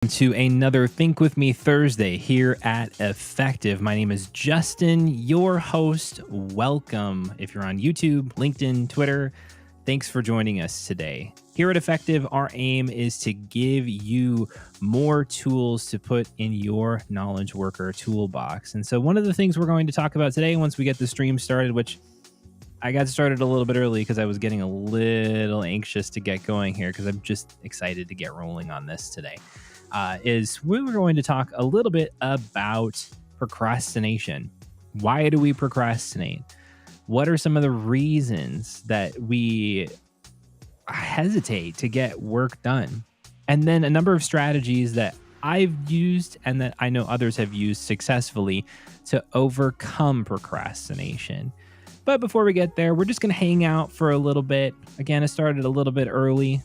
To another Think With Me Thursday here at Effective. My name is Justin, your host. Welcome. If you're on YouTube, LinkedIn, Twitter, thanks for joining us today. Here at Effective, our aim is to give you more tools to put in your knowledge worker toolbox. And so one of the things we're going to talk about today, once we get the stream started, which I got started a little bit early because I was getting a little anxious to get going here because I'm just excited to get rolling on this today. Is we're going to talk a little bit about procrastination. Why do we procrastinate? What are some of the reasons that we hesitate to get work done? And then a number of strategies that I've used and that I know others have used successfully to overcome procrastination. But before we get there, we're just going to hang out for a little bit. Again, I started a little bit early.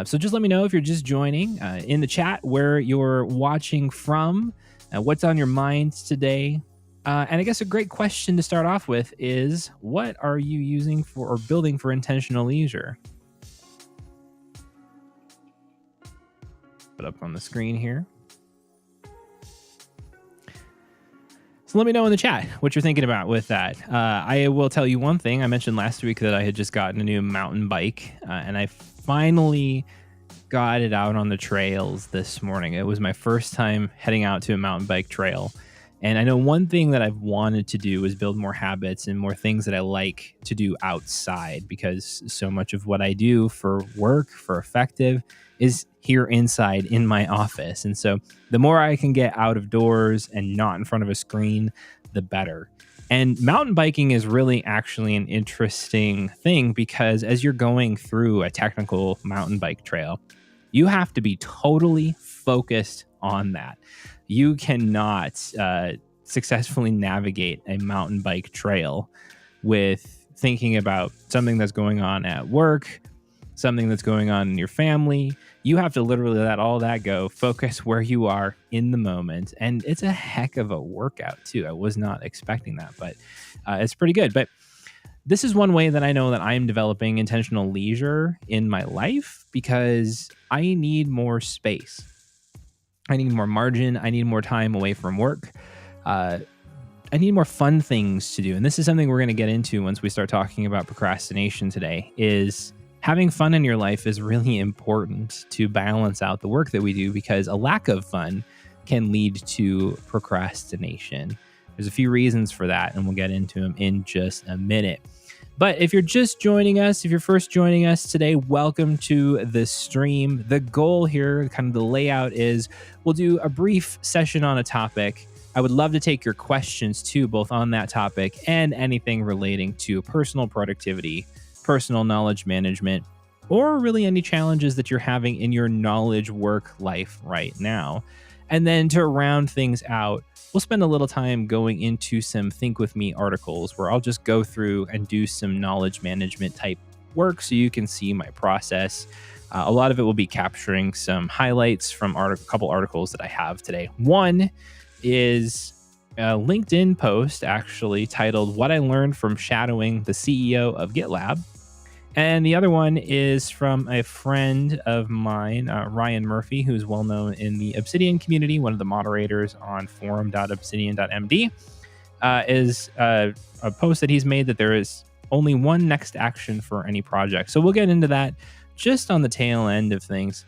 So just let me know if you're just joining in the chat where you're watching from, what's on your minds today. And I guess a great question to start off with is, what are you using for or building for intentional leisure? Put up on the screen here. So let me know in the chat what you're thinking about with that. I will tell you one thing. I mentioned last week that I had just gotten a new mountain bike, and I finally got it out on the trails this morning. It was my first time heading out to a mountain bike trail. And I know one thing that I've wanted to do is build more habits and more things that I like to do outside, because so much of what I do for work, for Effective, is here inside in my office. And so the more I can get out of doors and not in front of a screen, the better. And mountain biking is really actually an interesting thing, because as you're going through a technical mountain bike trail, you have to be totally focused on that. You cannot successfully navigate a mountain bike trail with thinking about something that's going on at work, something that's going on in your family. You have to literally let all that go, focus where you are in the moment. And it's a heck of a workout too. I was not expecting that, but it's pretty good. But this is one way that I know that I'm developing intentional leisure in my life, because I need more space. I need more margin. I need more time away from work. I need more fun things to do. And this is something we're going to get into once we start talking about procrastination today, is having fun in your life is really important to balance out the work that we do, because a lack of fun can lead to procrastination. There's a few reasons for that, and we'll get into them in just a minute. But if you're just joining us, if you're first joining us today, welcome to the stream. The goal here, kind of the layout, is we'll do a brief session on a topic. I would love to take your questions too, both on that topic and anything relating to personal productivity, personal knowledge management, or really any challenges that you're having in your knowledge work life right now. And then to round things out, we'll spend a little time going into some Think With Me articles where I'll just go through and do some knowledge management type work so you can see my process. A lot of it will be capturing some highlights from a couple articles that I have today. One is a LinkedIn post actually titled "What I Learned from Shadowing the CEO of GitLab." And the other one is from a friend of mine, Ryan Murphy, who's well known in the Obsidian community, one of the moderators on forum.obsidian.md, is a post that he's made that there is only one next action for any project. So we'll get into that just on the tail end of things.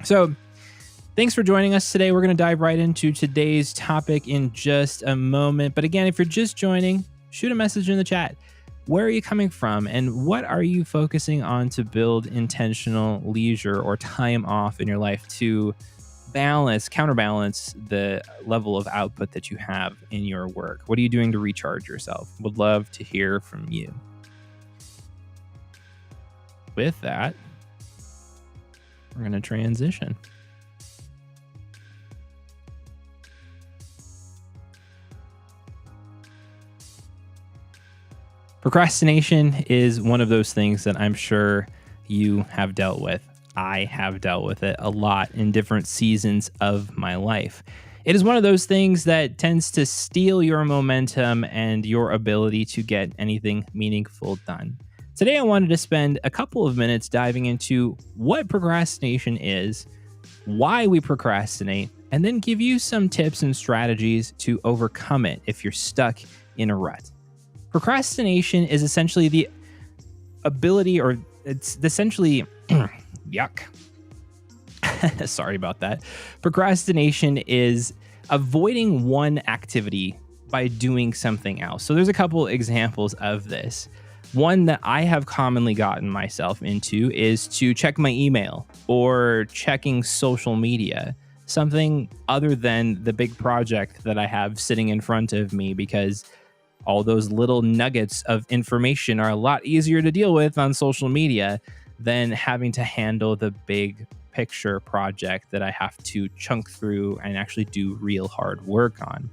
So thanks for joining us today. We're going to dive right into today's topic in just a moment. But again, if you're just joining, shoot a message in the chat. Where are you coming from, and what are you focusing on to build intentional leisure or time off in your life to counterbalance the level of output that you have in your work? What are you doing to recharge yourself? Would love to hear from you. With that, we're going to transition. Procrastination is one of those things that I'm sure you have dealt with. I have dealt with it a lot in different seasons of my life. It is one of those things that tends to steal your momentum and your ability to get anything meaningful done. Today, I wanted to spend a couple of minutes diving into what procrastination is, why we procrastinate, and then give you some tips and strategies to overcome it if you're stuck in a rut. Procrastination is essentially the ability, or it's essentially, yuck. Sorry about that. Procrastination is avoiding one activity by doing something else. So there's a couple examples of this. One that I have commonly gotten myself into is to check my email or checking social media, something other than the big project that I have sitting in front of me, because all those little nuggets of information are a lot easier to deal with on social media than having to handle the big picture project that I have to chunk through and actually do real hard work on.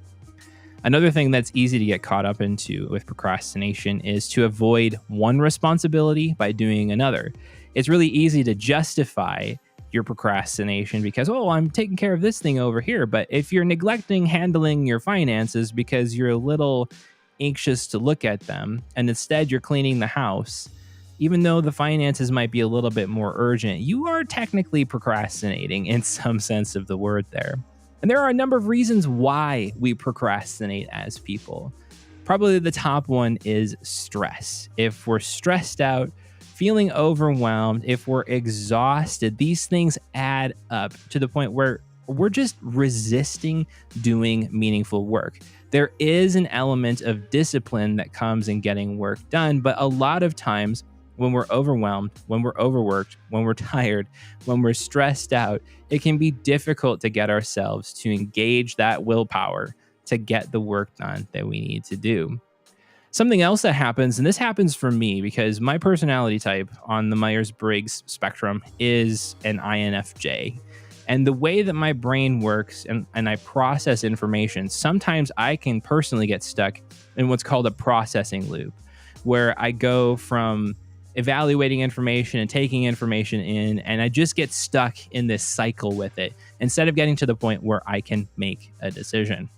Another thing that's easy to get caught up into with procrastination is to avoid one responsibility by doing another. It's really easy to justify your procrastination because, oh, I'm taking care of this thing over here. But if you're neglecting handling your finances because you're a little anxious to look at them, and instead you're cleaning the house, even though the finances might be a little bit more urgent, you are technically procrastinating in some sense of the word there. And there are a number of reasons why we procrastinate as people. Probably the top one is stress. If we're stressed out, feeling overwhelmed, if we're exhausted, these things add up to the point where we're just resisting doing meaningful work. There is an element of discipline that comes in getting work done, but a lot of times when we're overwhelmed, when we're overworked, when we're tired, when we're stressed out, it can be difficult to get ourselves to engage that willpower to get the work done that we need to do. Something else that happens, and this happens for me because my personality type on the Myers-Briggs spectrum is an INFJ. And the way that my brain works and I process information, sometimes I can personally get stuck in what's called a processing loop, where I go from evaluating information and taking information in, and I just get stuck in this cycle with it instead of getting to the point where I can make a decision.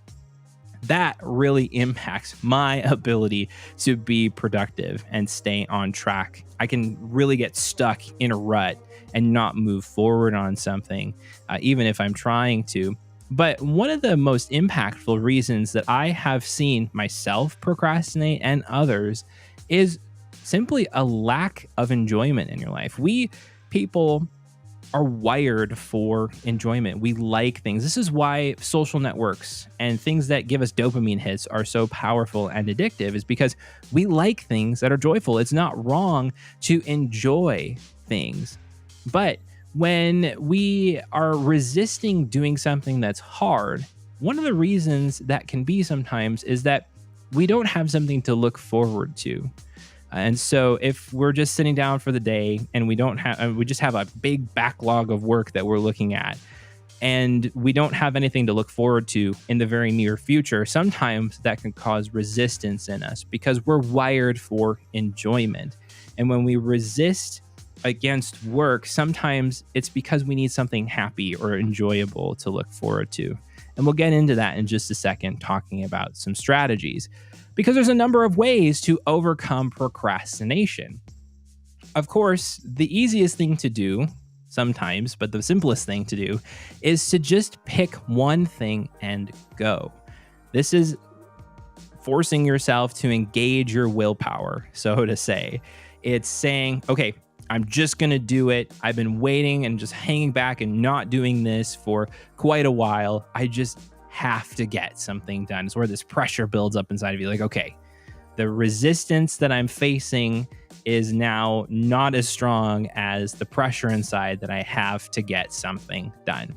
That really impacts my ability to be productive and stay on track. I can really get stuck in a rut and not move forward on something, even if I'm trying to. But one of the most impactful reasons that I have seen myself procrastinate and others is simply a lack of enjoyment in your life. We people are wired for enjoyment. We like things. This is why social networks and things that give us dopamine hits are so powerful and addictive, is because we like things that are joyful. It's not wrong to enjoy things. But when we are resisting doing something that's hard, one of the reasons that can be sometimes is that we don't have something to look forward to. And so if we're just sitting down for the day and we just have a big backlog of work that we're looking at, and we don't have anything to look forward to in the very near future, sometimes that can cause resistance in us because we're wired for enjoyment. And when we resist against work, sometimes it's because we need something happy or enjoyable to look forward to. And we'll get into that in just a second, talking about some strategies, because there's a number of ways to overcome procrastination. Of course, the easiest thing to do sometimes, but the simplest thing to do, is to just pick one thing and go. This is forcing yourself to engage your willpower, so to say. It's saying, okay, I'm just going to do it. I've been waiting and just hanging back and not doing this for quite a while. I just have to get something done. It's where this pressure builds up inside of you. Like, okay, the resistance that I'm facing is now not as strong as the pressure inside that I have to get something done.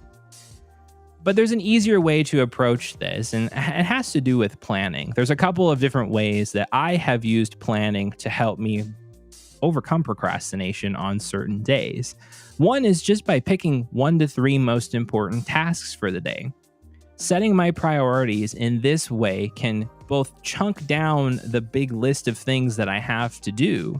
But there's an easier way to approach this, and it has to do with planning. There's a couple of different ways that I have used planning to help me overcome procrastination on certain days. One is just by picking 1 to 3 most important tasks for the day. Setting my priorities in this way can both chunk down the big list of things that I have to do,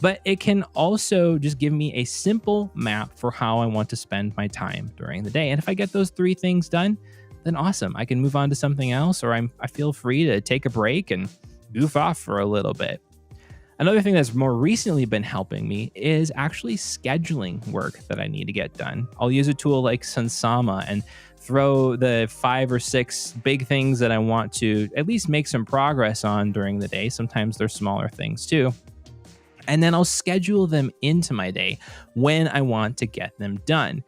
but it can also just give me a simple map for how I want to spend my time during the day. And if I get those 3 things done, then awesome. I can move on to something else, or I feel free to take a break and goof off for a little bit. Another thing that's more recently been helping me is actually scheduling work that I need to get done. I'll use a tool like Sunsama and throw the 5 or 6 big things that I want to at least make some progress on during the day. Sometimes they're smaller things too. And then I'll schedule them into my day when I want to get them done.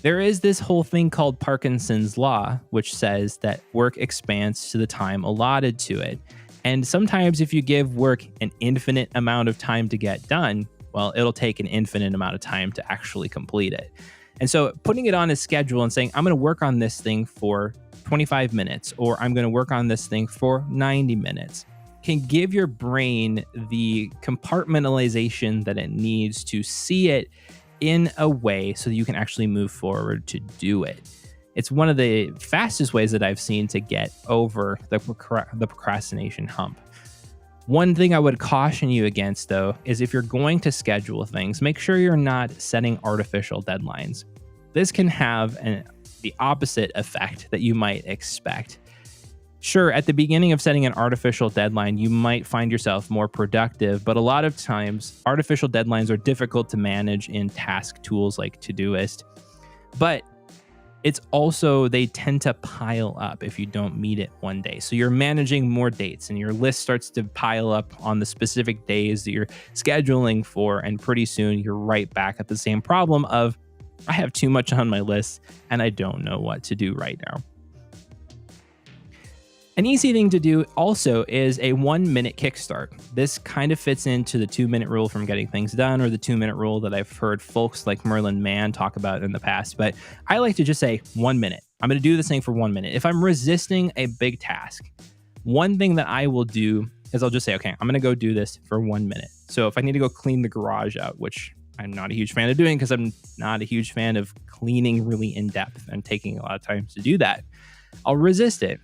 There is this whole thing called Parkinson's Law, which says that work expands to the time allotted to it. And sometimes if you give work an infinite amount of time to get done, well, it'll take an infinite amount of time to actually complete it. And so putting it on a schedule and saying, I'm going to work on this thing for 25 minutes, or I'm going to work on this thing for 90 minutes, can give your brain the compartmentalization that it needs to see it in a way so that you can actually move forward to do it. It's one of the fastest ways that I've seen to get over the procrastination hump. One thing I would caution you against, though, is if you're going to schedule things, make sure you're not setting artificial deadlines. This can have the opposite effect that you might expect. Sure, at the beginning of setting an artificial deadline, you might find yourself more productive, but a lot of times, artificial deadlines are difficult to manage in task tools like Todoist. But it's also, they tend to pile up if you don't meet it one day. So you're managing more dates and your list starts to pile up on the specific days that you're scheduling for. And pretty soon you're right back at the same problem of, I have too much on my list and I don't know what to do right now. An easy thing to do also is a 1-minute kickstart. This kind of fits into the 2-minute rule from getting things done, or the 2-minute rule that I've heard folks like Merlin Mann talk about in the past. But I like to just say 1 minute. I'm going to do this thing for 1 minute. If I'm resisting a big task, one thing that I will do is I'll just say, okay, I'm going to go do this for 1 minute. So if I need to go clean the garage out, which I'm not a huge fan of doing because I'm not a huge fan of cleaning really in depth and taking a lot of time to do that, I'll resist it.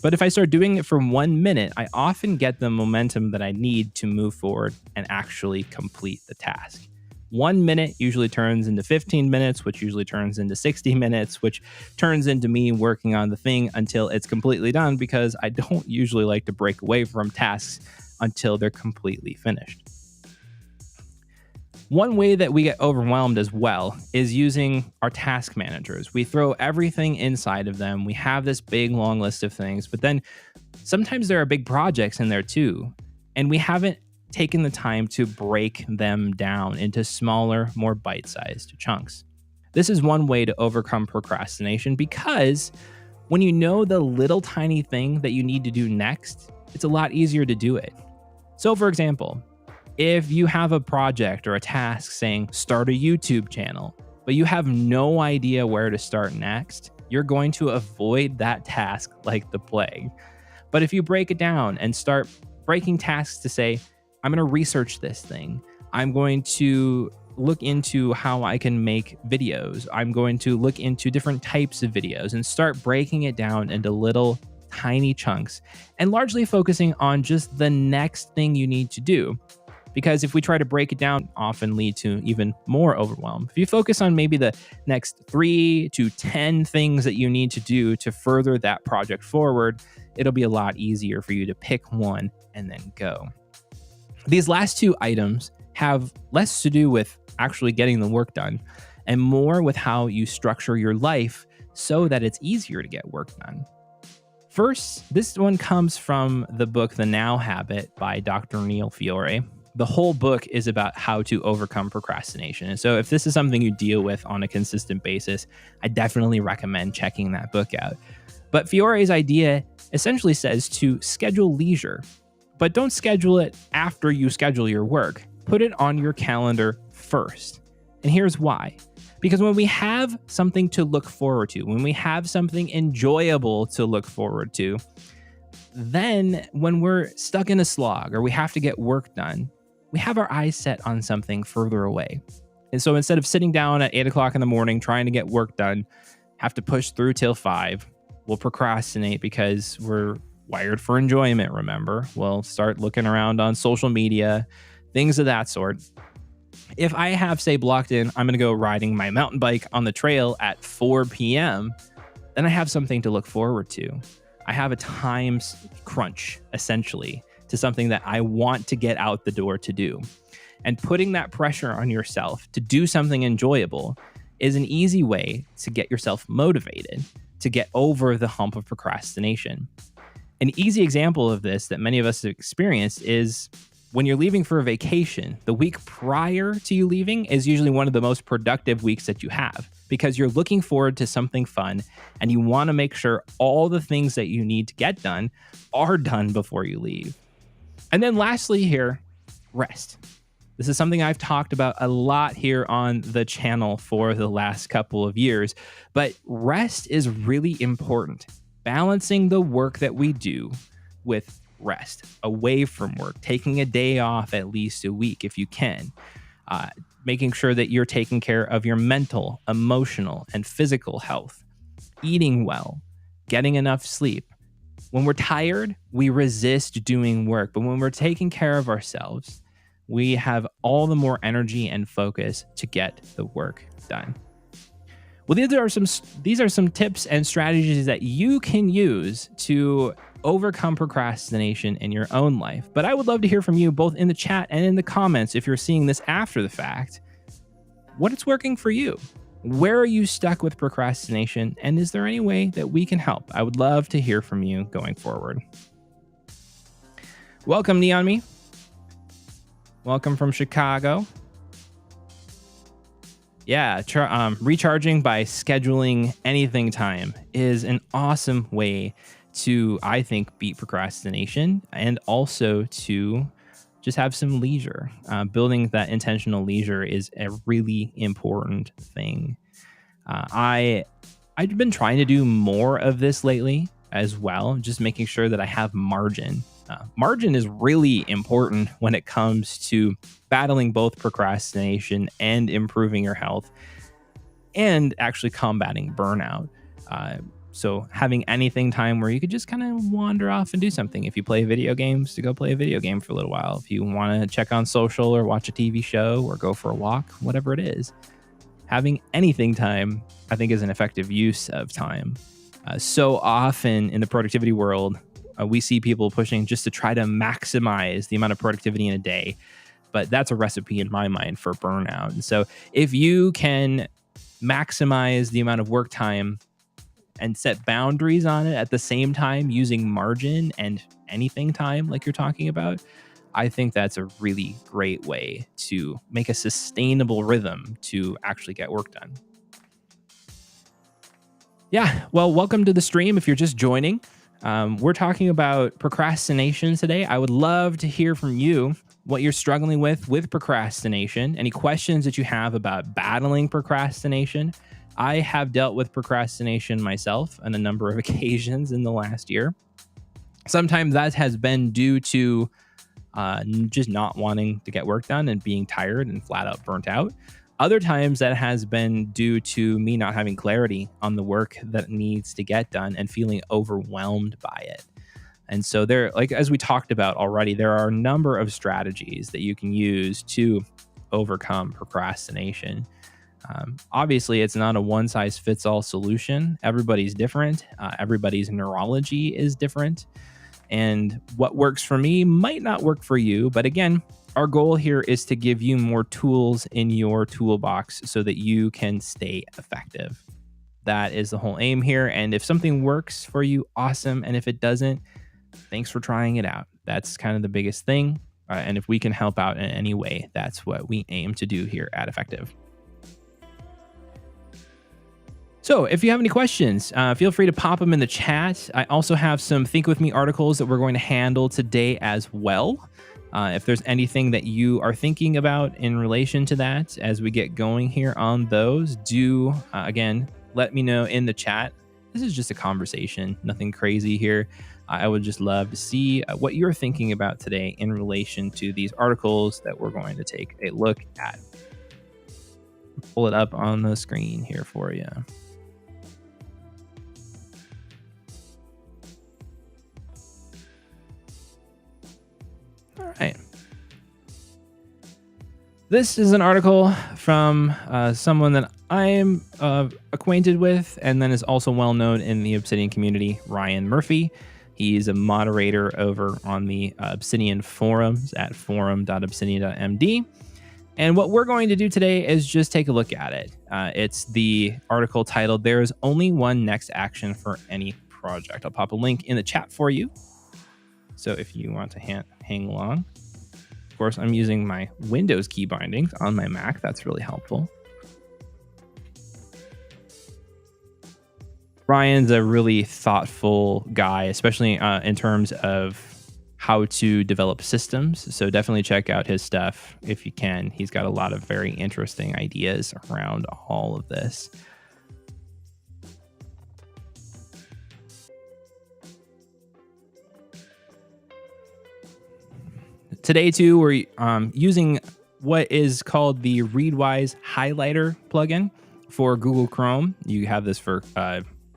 But if I start doing it for 1 minute, I often get the momentum that I need to move forward and actually complete the task. 1 minute usually turns into 15 minutes, which usually turns into 60 minutes, which turns into me working on the thing until it's completely done, because I don't usually like to break away from tasks until they're completely finished. One way that we get overwhelmed as well is using our task managers. We throw everything inside of them. We have this big, long list of things, but then sometimes there are big projects in there too, and we haven't taken the time to break them down into smaller, more bite-sized chunks. This is one way to overcome procrastination, because when you know the little tiny thing that you need to do next, it's a lot easier to do it. So for example, if you have a project or a task saying start a YouTube channel, but you have no idea where to start next, you're going to avoid that task like the plague. But if you break it down and start breaking tasks to say, I'm going to research this thing, I'm going to look into how I can make videos, I'm going to look into different types of videos, and start breaking it down into little tiny chunks and largely focusing on just the next thing you need to do. Because if we try to break it down, often lead to even more overwhelm. If you focus on maybe the next 3 to 10 things that you need to do to further that project forward, it'll be a lot easier for you to pick one and then go. These last 2 items have less to do with actually getting the work done and more with how you structure your life so that it's easier to get work done. First, this one comes from the book The Now Habit by Dr. Neil Fiore. The whole book is about how to overcome procrastination. And so if this is something you deal with on a consistent basis, I definitely recommend checking that book out. But Fiore's idea essentially says to schedule leisure, but don't schedule it after you schedule your work. Put it on your calendar first. And here's why. Because when we have something to look forward to, when we have something enjoyable to look forward to, then when we're stuck in a slog or we have to get work done, we have our eyes set on something further away. And so instead of sitting down at 8 o'clock in the morning trying to get work done, have to push through till 5, we'll procrastinate because we're wired for enjoyment, remember? We'll start looking around on social media, things of that sort. If I have, say, blocked in, I'm going to go riding my mountain bike on the trail at 4 p.m., then I have something to look forward to. I have a time crunch, essentially, to something that I want to get out the door to do. And putting that pressure on yourself to do something enjoyable is an easy way to get yourself motivated to get over the hump of procrastination. An easy example of this that many of us have experienced is when you're leaving for a vacation. The week prior to you leaving is usually one of the most productive weeks that you have because you're looking forward to something fun and you want to make sure all the things that you need to get done are done before you leave. And then lastly here, rest. This is something I've talked about a lot here on the channel for the last couple of years, but rest is really important. Balancing the work that we do with rest, away from work, taking a day off at least a week if you can, making sure that you're taking care of your mental, emotional, and physical health, eating well, getting enough sleep. When we're tired, we resist doing work, but when we're taking care of ourselves, we have all the more energy and focus to get the work done. Well, these are some tips and strategies that you can use to overcome procrastination in your own life. But I would love to hear from you both in the chat and in the comments if you're seeing this after the fact. What is working for you? Where are you stuck with procrastination? And is there any way that we can help? I would love to hear from you going forward. Welcome, Neon Me. Welcome from Chicago. Yeah, recharging by scheduling anything time is an awesome way to, I think, beat procrastination and also to just have some leisure. Building that intentional leisure is a really important thing. I've been trying to do more of this lately as well, just making sure that I have margin. Margin is really important when it comes to battling both procrastination and improving your health and actually combating burnout. So having anything time where you could just kind of wander off and do something. If you play video games, to go play a video game for a little while. If you want to check on social or watch a TV show or go for a walk, whatever it is. Having anything time, I think, is an effective use of time. So often in the productivity world, we see people pushing just to try to maximize the amount of productivity in a day. But that's a recipe in my mind for burnout. And so if you can maximize the amount of work time and set boundaries on it at the same time using margin and anything time like you're talking about, I think that's a really great way to make a sustainable rhythm to actually get work done. Yeah, well, welcome to the stream if you're just joining. We're talking about procrastination today. I would love to hear from you what you're struggling with procrastination, any questions that you have about battling procrastination. I have dealt with procrastination myself on a number of occasions in the last year. Sometimes that has been due to just not wanting to get work done and being tired and flat out burnt out. Other times that has been due to me not having clarity on the work that needs to get done and feeling overwhelmed by it. And so there, like as we talked about already, there are a number of strategies that you can use to overcome procrastination. Obviously, it's not a one-size-fits-all solution. Everybody's different. Everybody's neurology is different. And what works for me might not work for you. But again, our goal here is to give you more tools in your toolbox so that you can stay effective. That is the whole aim here. And if something works for you, awesome. And if it doesn't, thanks for trying it out. That's kind of the biggest thing. And if we can help out in any way, that's what we aim to do here at Effective. So if you have any questions, feel free to pop them in the chat. I also have some Think With Me articles that we're going to handle today as well. If there's anything that you are thinking about in relation to that as we get going here on those, do, again, let me know in the chat. This is just a conversation, nothing crazy here. I would just love to see what you're thinking about today in relation to these articles that we're going to take a look at. Pull it up on the screen here for you. All right. This is an article from someone that I'm acquainted with and then is also well known in the Obsidian community, Ryan Murphy. He's a moderator over on the Obsidian forums at forum.obsidian.md. And what we're going to do today is just take a look at it. It's the article titled, "There is only one next action for any project." I'll pop a link in the chat for you. So if you want to hang along. Of course, I'm using my Windows key bindings on my Mac. That's really helpful. Ryan's a really thoughtful guy, especially in terms of how to develop systems. So definitely check out his stuff if you can. He's got a lot of very interesting ideas around all of this. Today, too, we're using what is called the Readwise Highlighter plugin for Google Chrome. You have this for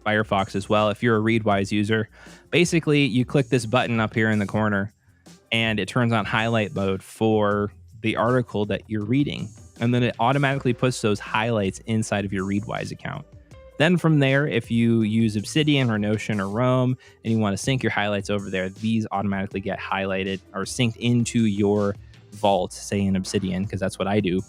Firefox as well. If you're a Readwise user, basically you click this button up here in the corner and it turns on highlight mode for the article that you're reading. And then it automatically puts those highlights inside of your Readwise account. Then from there, if you use Obsidian or Notion or Roam and you want to sync your highlights over there, these automatically get highlighted or synced into your vault, say in Obsidian, because that's what I do,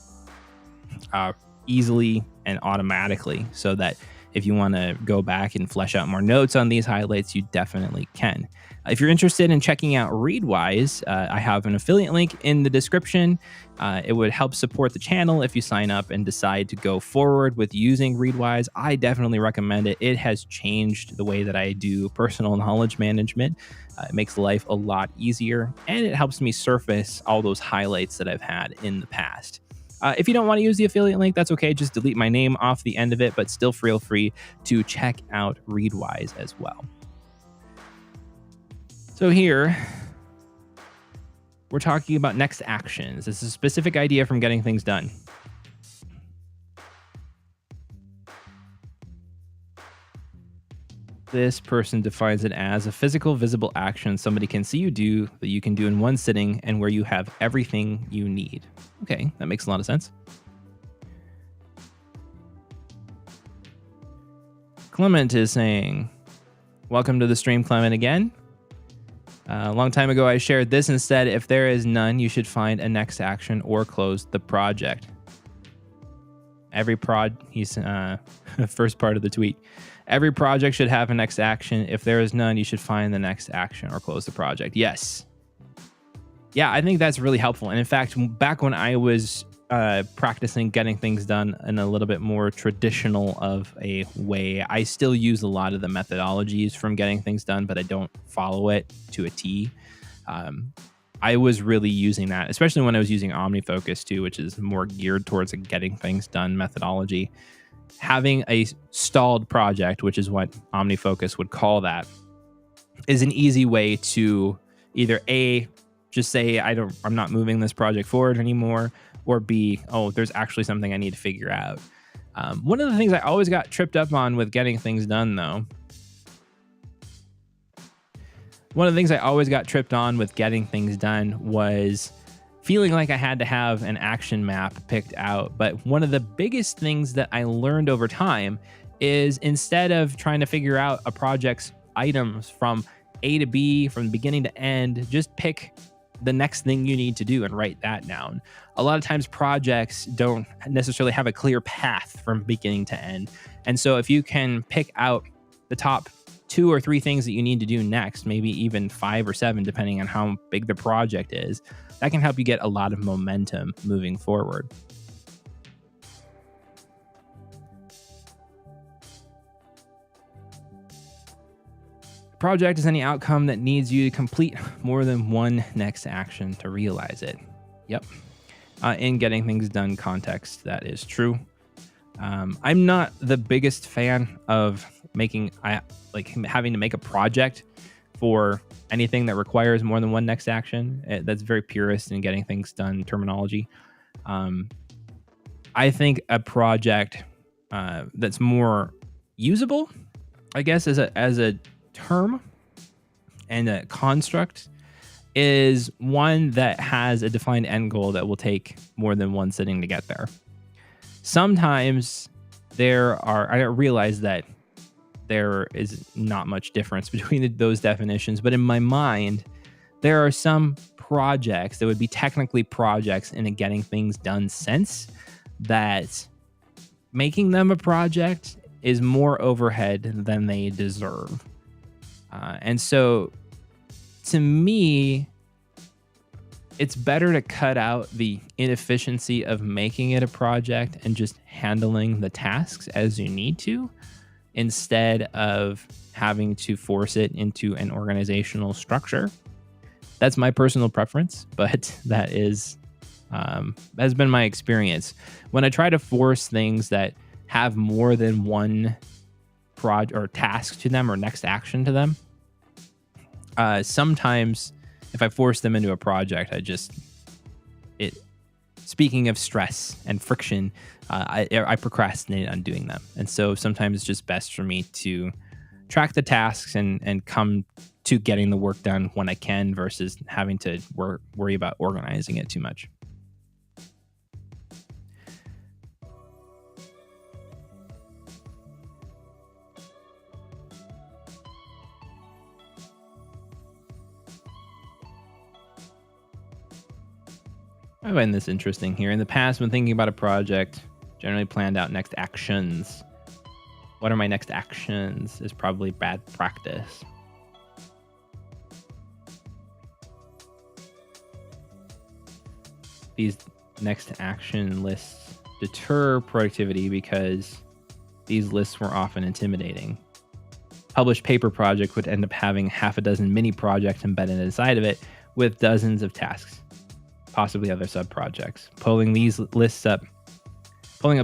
easily and automatically, so that if you want to go back and flesh out more notes on these highlights, you definitely can. If you're interested in checking out Readwise, I have an affiliate link in the description. It would help support the channel if you sign up and decide to go forward with using Readwise. I definitely recommend it. It has changed the way that I do personal knowledge management. It makes life a lot easier, and it helps me surface all those highlights that I've had in the past. If you don't want to use the affiliate link, that's okay. Just delete my name off the end of it, but still feel free to check out Readwise as well. So here, we're talking about next actions. This is a specific idea from getting things done. This person defines it as a physical, visible action somebody can see you do that you can do in one sitting and where you have everything you need. Okay, that makes a lot of sense. Clement is saying, "Welcome to the stream, Clement, again. A long time ago, I shared this instead. If there is none, you should find a next action or close the project." He's first part of the tweet. "Every project should have a next action. If there is none, you should find the next action or close the project." Yes. Yeah, I think that's really helpful. And in fact, back when I was practicing getting things done in a little bit more traditional of a way, I still use a lot of the methodologies from getting things done, but I don't follow it to a T. I was really using that, especially when I was using OmniFocus too, which is more geared towards a getting things done methodology. Having a stalled project, which is what OmniFocus would call that, is an easy way to either A, just say I'm not moving this project forward anymore, or B, oh, there's actually something I need to figure out. One of the things I always got tripped up on with getting things done, though, was feeling like I had to have an action map picked out. But one of the biggest things that I learned over time is, instead of trying to figure out a project's items from A to B, from beginning to end, just pick the next thing you need to do and write that down. A lot of times projects don't necessarily have a clear path from beginning to end. And so if you can pick out the top 2 or 3 things that you need to do next, maybe even 5 or 7, depending on how big the project is, that can help you get a lot of momentum moving forward. Project is any outcome that needs you to complete more than one next action to realize it. Yep. In getting things done context, that is true. I'm not the biggest fan of having to make a project for anything that requires more than one next action. That's very purist in getting things done terminology. I think a project that's more usable, I guess, as a term and a construct, is one that has a defined end goal that will take more than one sitting to get there. Sometimes I realize that there is not much difference between those definitions. But in my mind, there are some projects that would be technically projects in a getting things done sense that making them a project is more overhead than they deserve. And so to me, it's better to cut out the inefficiency of making it a project and just handling the tasks as you need to, instead of having to force it into an organizational structure. That's my personal preference, but that is has been my experience. When I try to force things that have more than one project or task to them or next action to them, sometimes if I force them into a project, speaking of stress and friction, I procrastinate on doing them. And so sometimes it's just best for me to track the tasks and come to getting the work done when I can versus having to worry about organizing it too much. I find this interesting here. In the past, when thinking about a project, generally planned out next actions. What are my next actions is probably bad practice. These next action lists deter productivity because these lists were often intimidating. Published paper project would end up having half a dozen mini projects embedded inside of it with dozens of tasks, possibly other sub-projects. Pulling up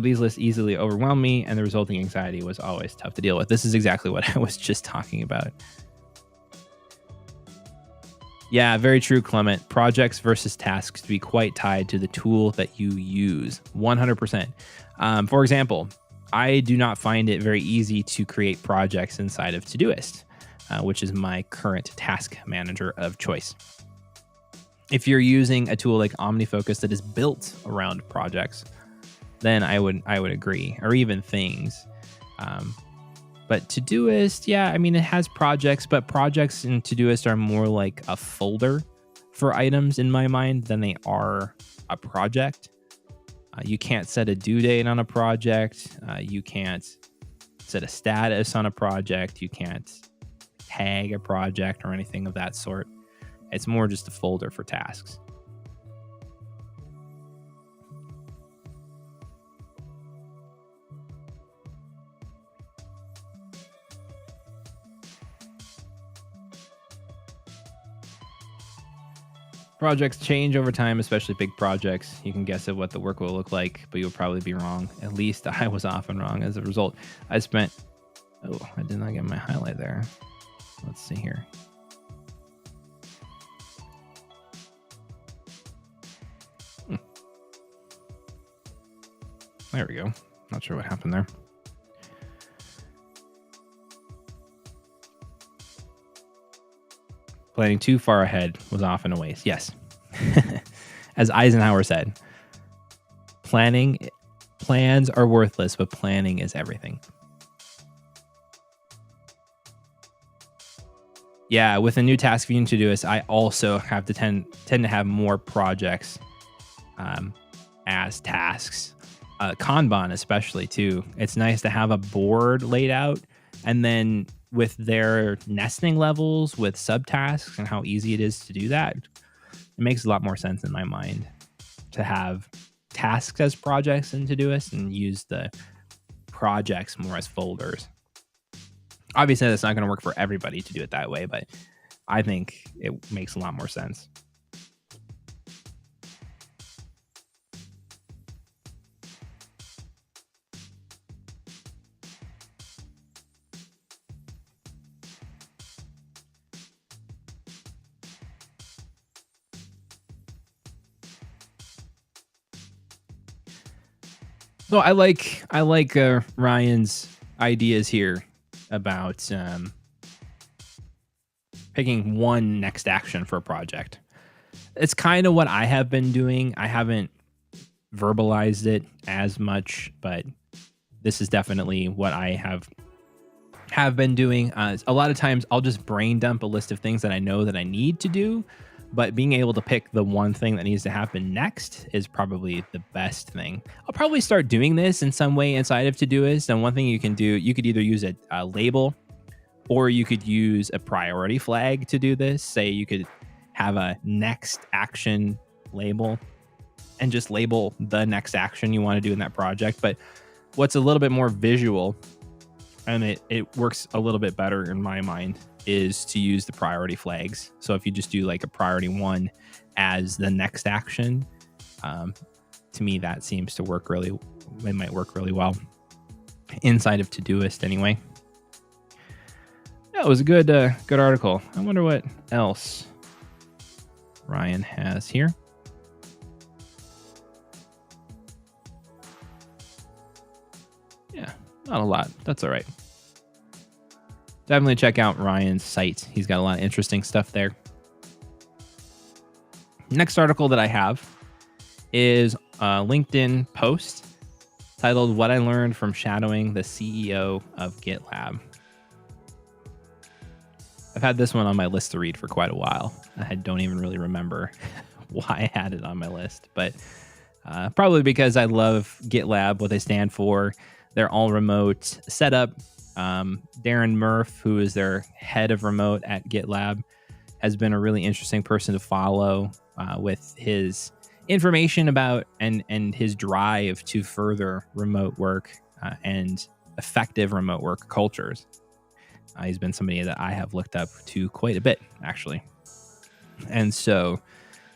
these lists easily overwhelmed me, and the resulting anxiety was always tough to deal with. This is exactly what I was just talking about. Yeah, very true, Clement. Projects versus tasks to be quite tied to the tool that you use. 100%. For example, I do not find it very easy to create projects inside of Todoist, which is my current task manager of choice. If you're using a tool like OmniFocus that is built around projects, then I would agree, or even things. But Todoist, yeah, I mean, it has projects, but projects in Todoist are more like a folder for items in my mind than they are a project. You can't set a due date on a project. You can't set a status on a project. You can't tag a project or anything of that sort. It's more just a folder for tasks. Projects change over time, especially big projects. You can guess at what the work will look like, but you'll probably be wrong. At least I was often wrong. As a result, I did not get my highlight there. Let's see here. There we go. Not sure what happened there. Planning too far ahead was often a waste. Yes. As Eisenhower said, plans are worthless, but planning is everything. Yeah, with a new task view in Todoist, I also have to tend to have more projects as tasks. Kanban especially too. It's nice to have a board laid out, and then with their nesting levels with subtasks and how easy it is to do that, it makes a lot more sense in my mind to have tasks as projects in Todoist and use the projects more as folders. Obviously, that's not going to work for everybody to do it that way, but I think it makes a lot more sense. So I like Ryan's ideas here about picking one next action for a project. It's kind of what I have been doing. I haven't verbalized it as much, but this is definitely what I have have been doing. A lot of times I'll just brain dump a list of things that I know that I need to do, but being able to pick the one thing that needs to happen next is probably the best thing. I'll probably start doing this in some way inside of Todoist. And one thing you can do, you could either use a label, or you could use a priority flag to do this. Say you could have a next action label and just label the next action you want to do in that project. But what's a little bit more visual, and it works a little bit better in my mind, is to use the priority flags. So if you just do like a priority 1 as the next action, to me that seems to work really, it might work really well inside of Todoist anyway. Yeah, it was a good article. I wonder what else Ryan has here. Yeah, not a lot. That's all right. Definitely check out Ryan's site. He's got a lot of interesting stuff there. Next article that I have is a LinkedIn post titled "What I Learned from Shadowing the CEO of GitLab." I've had this one on my list to read for quite a while. I don't even really remember why I had it on my list, but probably because I love GitLab, what they stand for. They're all remote setup. Darren Murph, who is their head of remote at GitLab, has been a really interesting person to follow with his information about and his drive to further remote work and effective remote work cultures. He's been somebody that I have looked up to quite a bit, actually. And so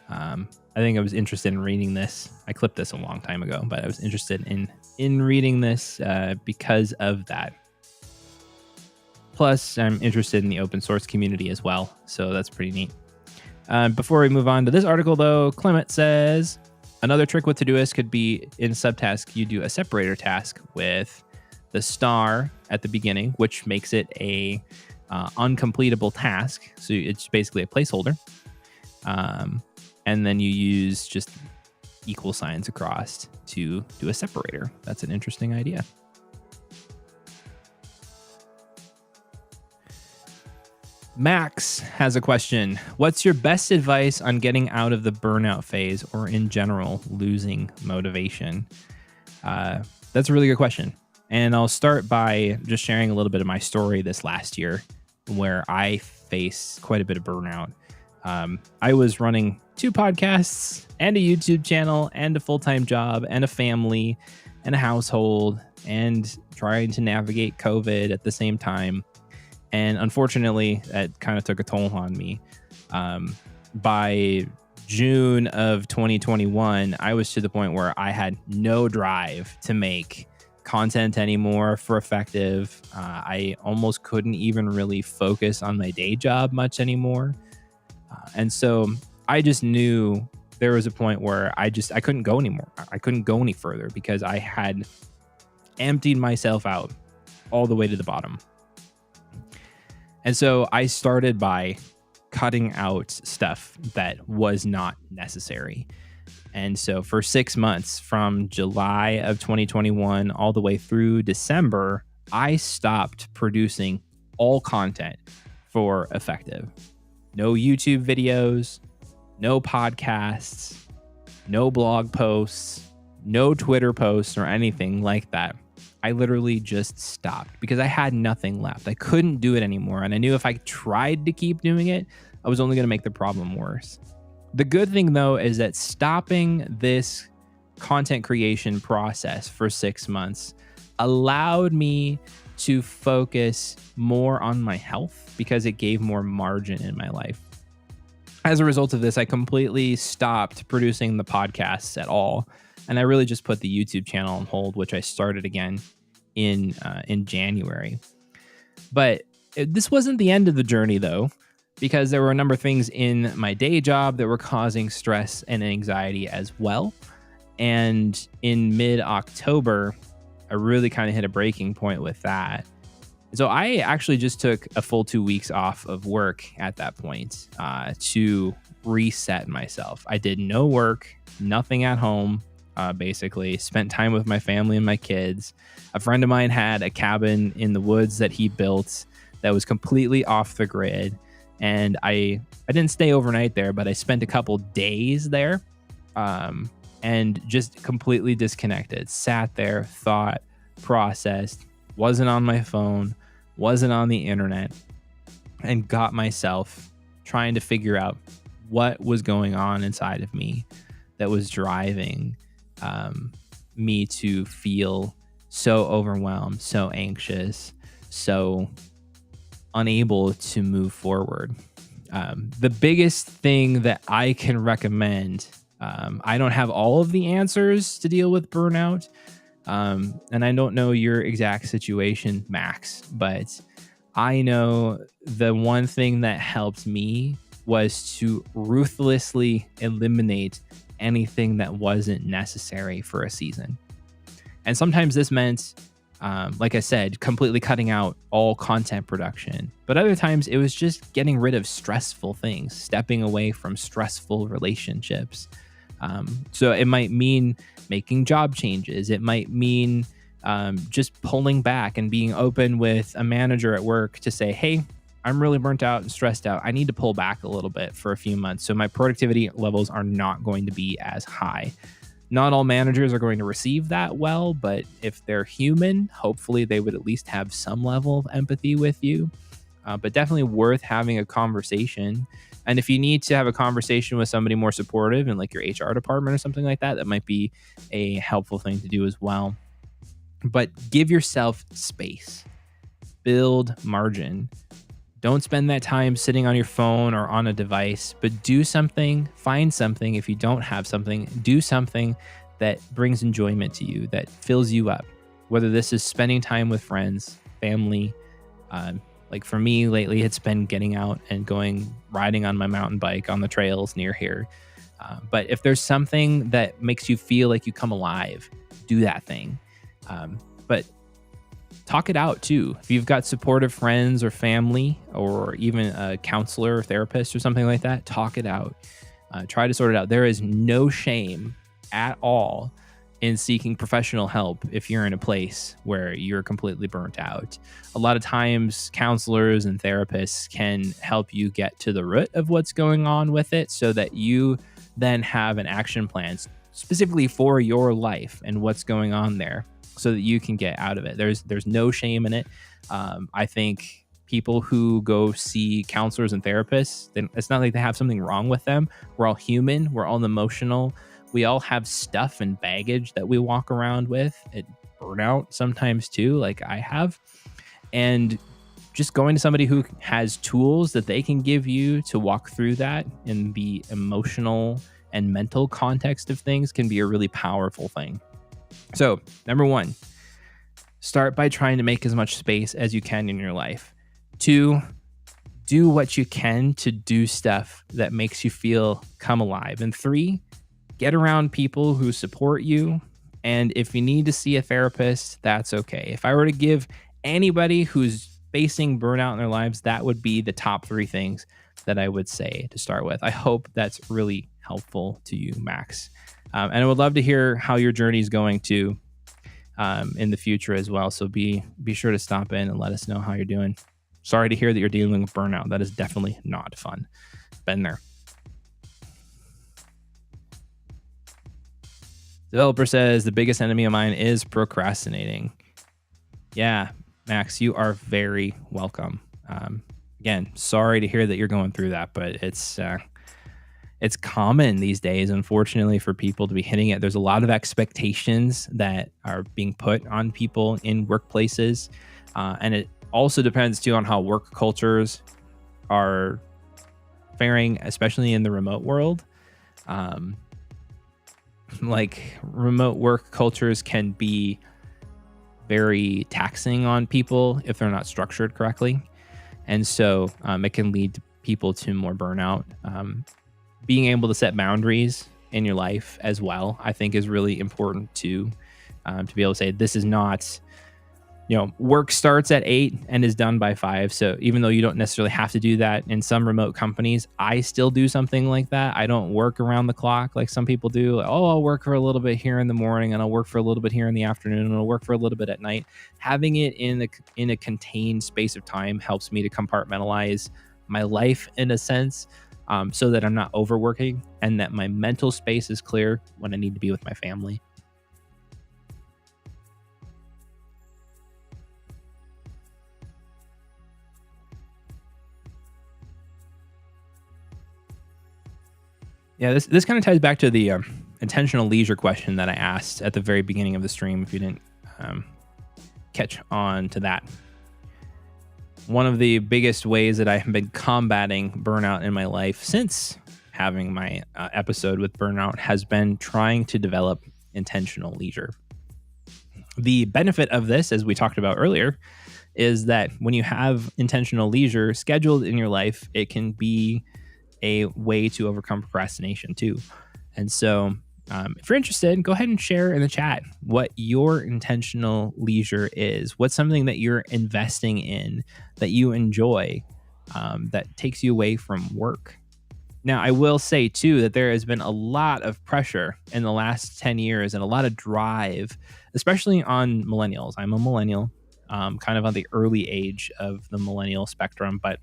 I think I was interested in reading this. I clipped this a long time ago, but I was interested in reading this because of that. Plus, I'm interested in the open source community as well, so that's pretty neat. Before we move on to this article, though, Clement says, another trick with Todoist could be in subtask, you do a separator task with the star at the beginning, which makes it a uncompletable task. So it's basically a placeholder. And then you use just equal signs across to do a separator. That's an interesting idea. Max has a question. What's your best advice on getting out of the burnout phase, or in general, losing motivation? That's a really good question. And I'll start by just sharing a little bit of my story this last year where I faced quite a bit of burnout. I was running 2 podcasts and a YouTube channel and a full-time job and a family and a household and trying to navigate COVID at the same time. And unfortunately, that kind of took a toll on me. By June of 2021, I was to the point where I had no drive to make content anymore for effective. I almost couldn't even really focus on my day job much anymore. And so I just knew there was a point where I couldn't go anymore. I couldn't go any further because I had emptied myself out all the way to the bottom. And so I started by cutting out stuff that was not necessary. And so for 6 months, from July of 2021 all the way through December, I stopped producing all content for effective. No YouTube videos, no podcasts, no blog posts, no Twitter posts or anything like that. I literally just stopped because I had nothing left. I couldn't do it anymore. And I knew if I tried to keep doing it, I was only going to make the problem worse. The good thing, though, is that stopping this content creation process for 6 months allowed me to focus more on my health because it gave more margin in my life. As a result of this, I completely stopped producing the podcasts at all. And I really just put the YouTube channel on hold, which I started again in January. But this wasn't the end of the journey, though, because there were a number of things in my day job that were causing stress and anxiety as well. And in mid-October, I really kind of hit a breaking point with that. So I actually just took a full 2 weeks off of work at that point to reset myself. I did no work, nothing at home, basically. Spent time with my family and my kids. A friend of mine had a cabin in the woods that he built that was completely off the grid. And I didn't stay overnight there, but I spent a couple days there, and just completely disconnected. Sat there, thought, processed, wasn't on my phone, wasn't on the internet, and got myself trying to figure out what was going on inside of me that was driving me to feel so overwhelmed, so anxious, so unable to move forward. The biggest thing that I can recommend, I don't have all of the answers to deal with burnout, and I don't know your exact situation, Max, but I know the one thing that helped me was to ruthlessly eliminate anything that wasn't necessary for a season. And sometimes this meant, like I said, completely cutting out all content production. But other times it was just getting rid of stressful things, stepping away from stressful relationships. So it might mean making job changes. It might mean just pulling back and being open with a manager at work to say, hey, I'm really burnt out and stressed out. I need to pull back a little bit for a few months. So my productivity levels are not going to be as high. Not all managers are going to receive that well, but if they're human, hopefully they would at least have some level of empathy with you. But definitely worth having a conversation. And if you need to have a conversation with somebody more supportive in like your HR department or something like that, that might be a helpful thing to do as well. But give yourself space, build margin. Don't spend that time sitting on your phone or on a device, but do something, find something. If you don't have something, do something that brings enjoyment to you, that fills you up. Whether this is spending time with friends, family, like for me lately, it's been getting out and going riding on my mountain bike on the trails near here. But if there's something that makes you feel like you come alive, do that thing. But talk it out too. If you've got supportive friends or family or even a counselor or therapist or something like that, talk it out. Try to sort it out. There is no shame at all in seeking professional help if you're in a place where you're completely burnt out. A lot of times counselors and therapists can help you get to the root of what's going on with it so that you then have an action plan specifically for your life and what's going on there, so that you can get out of it. There's no shame in it. I think people who go see counselors and therapists, it's not like they have something wrong with them. We're all human. We're all emotional. We all have stuff and baggage that we walk around with. It burnout sometimes too, like I have. And just going to somebody who has tools that they can give you to walk through that in the emotional and mental context of things can be a really powerful thing. So, number one, start by trying to make as much space as you can in your life. 2, do what you can to do stuff that makes you feel come alive. And 3, get around people who support you. And if you need to see a therapist, that's okay. If I were to give anybody who's facing burnout in their lives, that would be the top 3 things that I would say to start with. I hope that's really helpful to you, Max. And I would love to hear how your journey is going to in the future as well. So be sure to stop in and let us know how you're doing. Sorry to hear that you're dealing with burnout. That is definitely not fun. Been there. Developer says the biggest enemy of mine is procrastinating. Yeah, Max, you are very welcome. Again, sorry to hear that you're going through that, but it's common these days, unfortunately, for people to be hitting it. There's a lot of expectations that are being put on people in workplaces. And it also depends, too, on how work cultures are faring, especially in the remote world. Like remote work cultures can be very taxing on people if they're not structured correctly. And so it can lead people to more burnout. Being able to set boundaries in your life as well, I think, is really important too. To be able to say, this is not Work starts at 8 and is done by 5. So even though you don't necessarily have to do that in some remote companies, I still do something like that. I don't work around the clock like some people do. Like, oh, I'll work for a little bit here in the morning, and I'll work for a little bit here in the afternoon, and I'll work for a little bit at night. Having it in a contained space of time helps me to compartmentalize my life in a sense, so that I'm not overworking and that my mental space is clear when I need to be with my family. Yeah, this kind of ties back to the intentional leisure question that I asked at the very beginning of the stream. If you didn't um, catch on to that, one of the biggest ways that I have been combating burnout in my life since having my episode with burnout has been trying to develop intentional leisure. The benefit of this, as we talked about earlier, is that when you have intentional leisure scheduled in your life, it can be a way to overcome procrastination too. And so, if you're interested, go ahead and share in the chat what your intentional leisure is. What's something that you're investing in that you enjoy, that takes you away from work? Now, I will say too that there has been a lot of pressure in the last 10 years and a lot of drive, especially on millennials. I'm a millennial, kind of on the early age of the millennial spectrum, but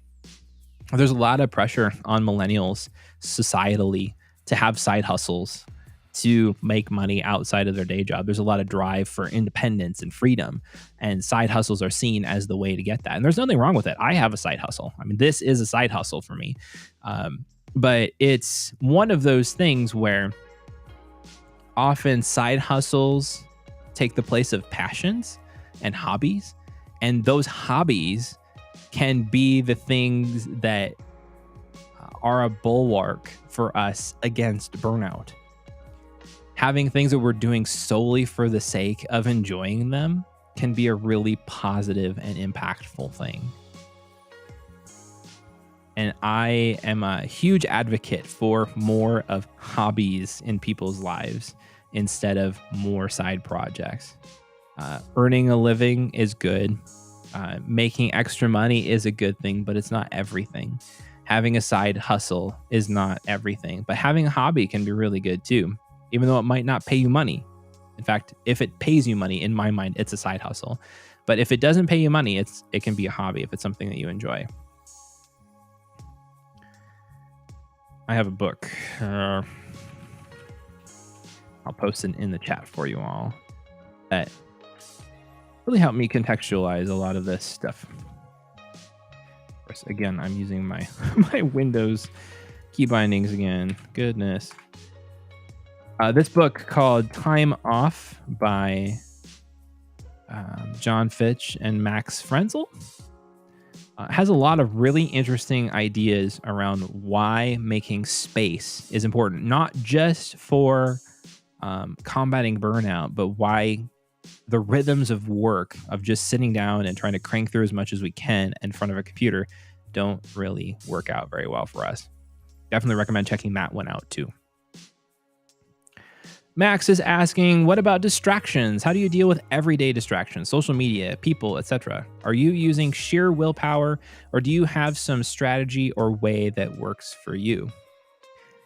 there's a lot of pressure on millennials societally to have side hustles, to make money outside of their day job. There's a lot of drive for independence and freedom, and side hustles are seen as the way to get that. And there's nothing wrong with it. I have a side hustle. I mean, this is a side hustle for me. But it's one of those things where often side hustles take the place of passions and hobbies. And those hobbies can be the things that are a bulwark for us against burnout. Having things that we're doing solely for the sake of enjoying them can be a really positive and impactful thing. And I am a huge advocate for more of hobbies in people's lives instead of more side projects. Earning a living is good. Making extra money is a good thing, but it's not everything. Having a side hustle is not everything, but having a hobby can be really good too, even though it might not pay you money. In fact, if it pays you money, in my mind, it's a side hustle. But if it doesn't pay you money, it can be a hobby if it's something that you enjoy. I have a book. I'll post it in the chat for you all that really helped me contextualize a lot of this stuff. Of course, again, I'm using my my Windows key bindings again. Goodness. This book called Time Off by John Fitch and Max Frenzel has a lot of really interesting ideas around why making space is important, not just for combating burnout, but why the rhythms of work, of just sitting down and trying to crank through as much as we can in front of a computer, don't really work out very well for us. Definitely recommend checking that one out too. Max is asking, what about distractions? How do you deal with everyday distractions, social media, people, etc.? Are you using sheer willpower, or do you have some strategy or way that works for you?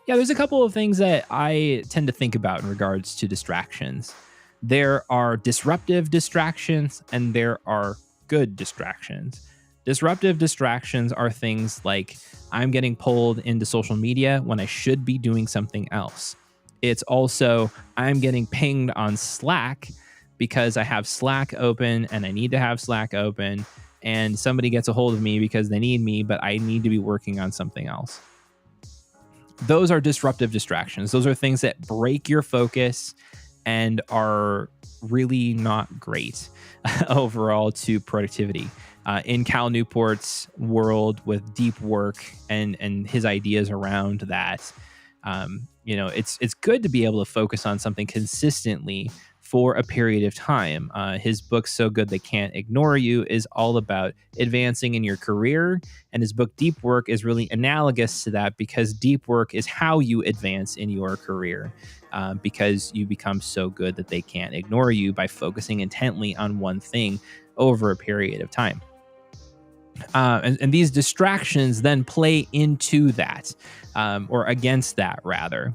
Yeah, there's a couple of things that I tend to think about in regards to distractions. There are disruptive distractions and there are good distractions. Disruptive distractions are things like I'm getting pulled into social media when I should be doing something else. It's also I'm getting pinged on Slack because I have Slack open and I need to have Slack open, and somebody gets a hold of me because they need me, but I need to be working on something else. Those are disruptive distractions. Those are things that break your focus and are really not great overall to productivity. In Cal Newport's world with deep work and his ideas around that, it's good to be able to focus on something consistently for a period of time. His book, So Good They Can't Ignore You, is all about advancing in your career. And his book, Deep Work, is really analogous to that because deep work is how you advance in your career because you become so good that they can't ignore you by focusing intently on one thing over a period of time. And these distractions then play into that or against that, rather.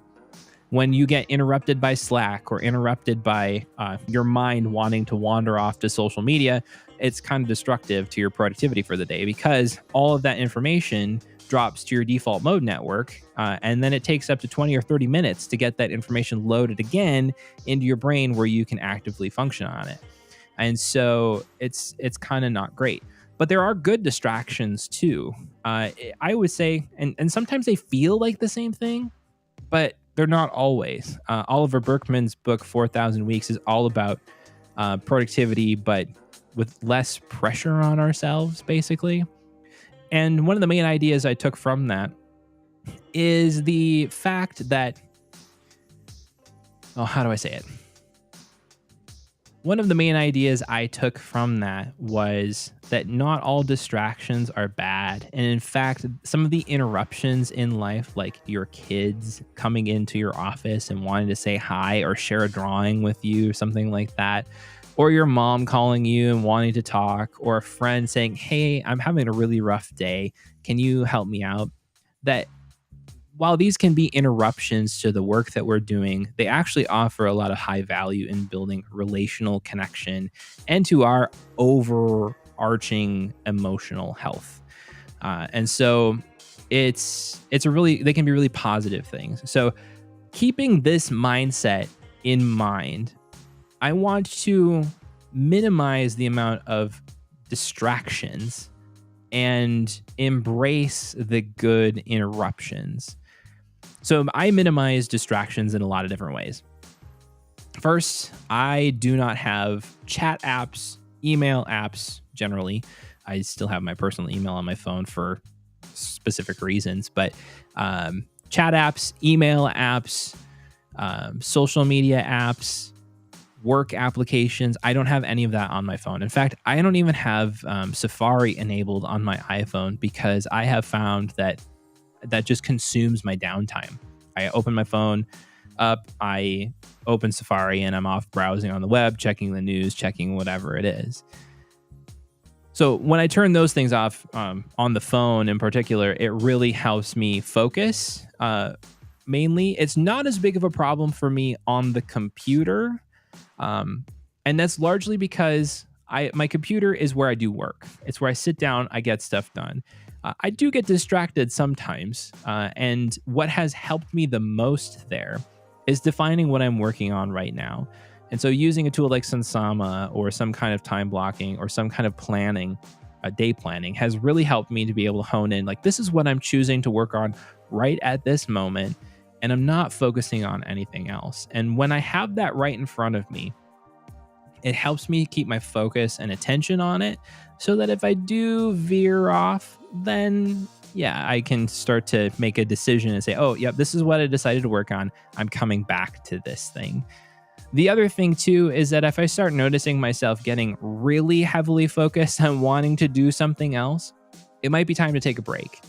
When you get interrupted by Slack or interrupted by your mind wanting to wander off to social media, it's kind of destructive to your productivity for the day because all of that information drops to your default mode network. And then it takes up to 20 or 30 minutes to get that information loaded again into your brain where you can actively function on it. And so it's kind of not great. But there are good distractions too. I would say, and sometimes they feel like the same thing, but they're not always. Oliver Berkman's book, 4,000 Weeks, is all about productivity, but with less pressure on ourselves, basically. And one of the main ideas I took from that is the fact that, how do I say it? One of the main ideas I took from that was that not all distractions are bad. And in fact, some of the interruptions in life, like your kids coming into your office and wanting to say hi or share a drawing with you or something like that, or your mom calling you and wanting to talk, or a friend saying, hey, I'm having a really rough day. Can you help me out? That while these can be interruptions to the work that we're doing, they actually offer a lot of high value in building relational connection and to our overarching emotional health. And so they can be really positive things. So keeping this mindset in mind, I want to minimize the amount of distractions and embrace the good interruptions. So I minimize distractions in a lot of different ways. First, I do not have chat apps, email apps generally. I still have my personal email on my phone for specific reasons, but chat apps, email apps, social media apps, work applications. I don't have any of that on my phone. In fact, I don't even have Safari enabled on my iPhone because I have found that just consumes my downtime. I open my phone up, I open Safari, and I'm off browsing on the web, checking the news, checking whatever it is. So when I turn those things off on the phone in particular, it really helps me focus. Mainly, it's not as big of a problem for me on the computer. And that's largely because my computer is where I do work. It's where I sit down, I get stuff done. I do get distracted sometimes. And what has helped me the most there is defining what I'm working on right now. And so using a tool like Sunsama or some kind of time blocking or some kind of planning, day planning, has really helped me to be able to hone in, like, this is what I'm choosing to work on right at this moment. And I'm not focusing on anything else. And when I have that right in front of me, it helps me keep my focus and attention on it so that if I do veer off, then I can start to make a decision and say, oh, yep, this is what I decided to work on. I'm coming back to this thing. The other thing too is that if I start noticing myself getting really heavily focused on wanting to do something else, it might be time to take a break.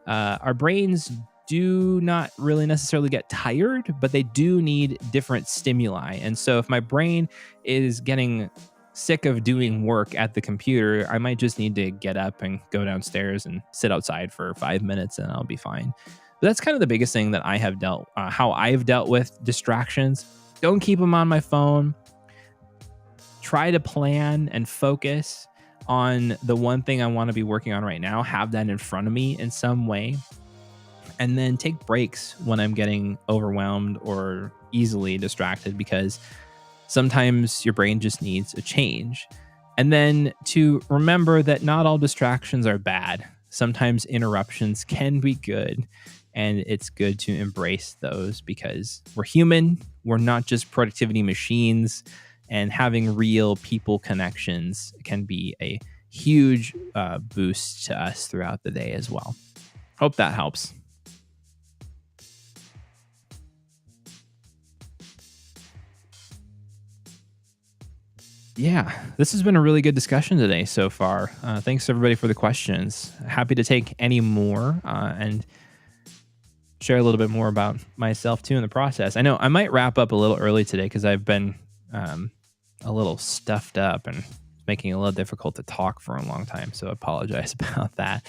Our brains do not really necessarily get tired, but they do need different stimuli. And so if my brain is getting sick of doing work at the computer, I might just need to get up and go downstairs and sit outside for 5 minutes and I'll be fine. But that's kind of the biggest thing that I have how I've dealt with distractions. Don't keep them on my phone. Try to plan and focus on the one thing I want to be working on right now. Have that in front of me in some way. And then take breaks when I'm getting overwhelmed or easily distracted, because sometimes your brain just needs a change. And then to remember that not all distractions are bad. Sometimes interruptions can be good, and it's good to embrace those because we're human. We're not just productivity machines, and having real people connections can be a huge boost to us throughout the day as well. Hope that helps. Yeah, this has been a really good discussion today so far. Thanks everybody for the questions. Happy to take any more and share a little bit more about myself too in the process. I know I might wrap up a little early today because I've been a little stuffed up and making it a little difficult to talk for a long time. So I apologize about that.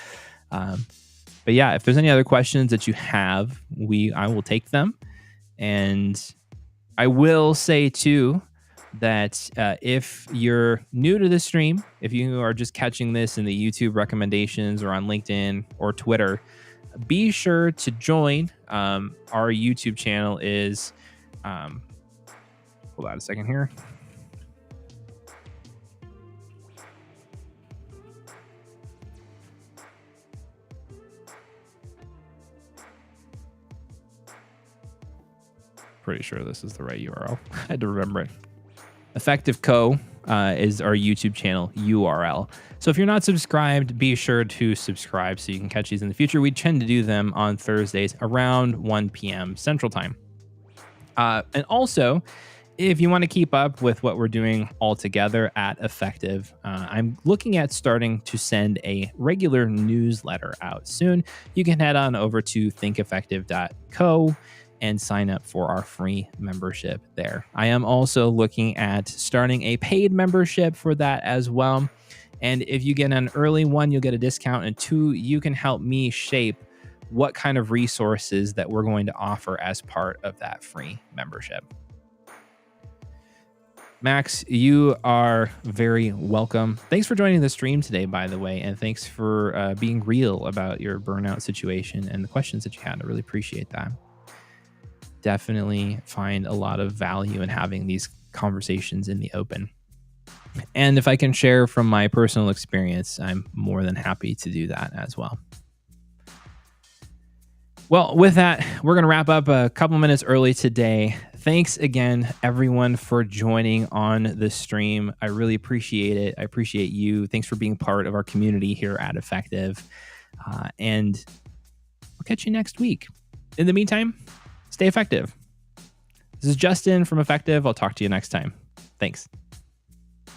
But yeah, if there's any other questions that you have, I will take them. And I will say too that if you're new to the stream, if you are just catching this in the YouTube recommendations or on LinkedIn or Twitter, be sure to join. Our YouTube channel is, hold on a second here. Pretty sure this is the right URL. I had to remember it. Effective Co. Is our YouTube channel URL. So if you're not subscribed, be sure to subscribe so you can catch these in the future. We tend to do them on Thursdays around 1 p.m. Central Time. And also, if you want to keep up with what we're doing all together at Effective, I'm looking at starting to send a regular newsletter out soon. You can head on over to thinkeffective.co and sign up for our free membership there. I am also looking at starting a paid membership for that as well. And if you get an early one, you'll get a discount. And two, you can help me shape what kind of resources that we're going to offer as part of that free membership. Max, you are very welcome. Thanks for joining the stream today, by the way. And thanks for being real about your burnout situation and the questions that you had. I really appreciate that. Definitely find a lot of value in having these conversations in the open. And if I can share from my personal experience, I'm more than happy to do that as well. Well, with that, we're going to wrap up a couple minutes early today. Thanks again, everyone, for joining on the stream. I really appreciate it. I appreciate you. Thanks for being part of our community here at Effective. And I'll catch you next week. In the meantime, stay effective. This is Justin from Effective. I'll talk to you next time. Thanks.